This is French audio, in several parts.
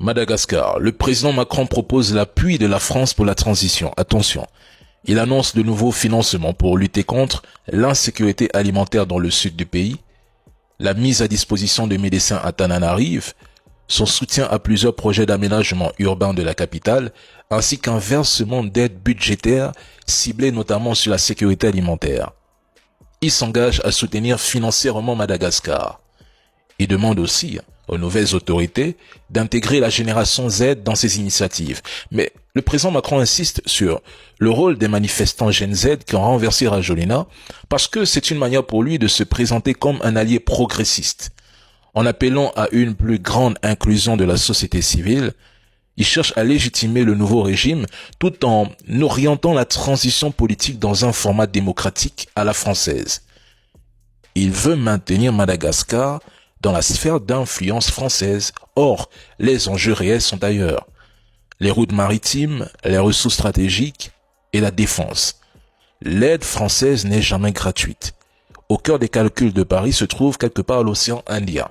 Madagascar. Le président Macron propose l'appui de la France pour la transition. Attention, il annonce de nouveaux financements pour lutter contre l'insécurité alimentaire dans le sud du pays, la mise à disposition de médecins à Tananarive, son soutien à plusieurs projets d'aménagement urbain de la capitale, ainsi qu'un versement d'aide budgétaire ciblé notamment sur la sécurité alimentaire. Il s'engage à soutenir financièrement Madagascar. Il demande aussi aux nouvelles autorités d'intégrer la génération Z dans ces initiatives. Mais le président Macron insiste sur le rôle des manifestants Gen Z qui ont renversé Rajolina parce que c'est une manière pour lui de se présenter comme un allié progressiste. En appelant à une plus grande inclusion de la société civile, il cherche à légitimer le nouveau régime tout en orientant la transition politique dans un format démocratique à la française. Il veut maintenir Madagascar dans la sphère d'influence française. Or, les enjeux réels sont ailleurs. Les routes maritimes, les ressources stratégiques et la défense. L'aide française n'est jamais gratuite. Au cœur des calculs de Paris se trouve quelque part l'océan Indien.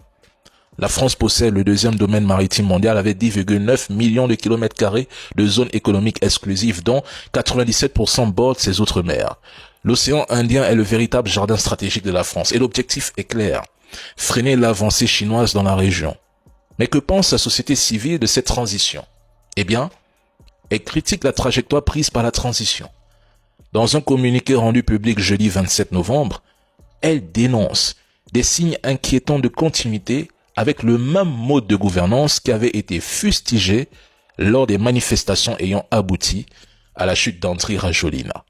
La France possède le deuxième domaine maritime mondial avec 10,9 millions de kilomètres carrés de zones économiques exclusives dont 97% bordent ses autres mers. L'océan Indien est le véritable jardin stratégique de la France et l'objectif est clair, freiner l'avancée chinoise dans la région. Mais que pense la société civile de cette transition? Eh bien, elle critique la trajectoire prise par la transition. Dans un communiqué rendu public jeudi 27 novembre, elle dénonce des signes inquiétants de continuité avec le même mode de gouvernance qui avait été fustigé lors des manifestations ayant abouti à la chute d'Andry Rajoelina.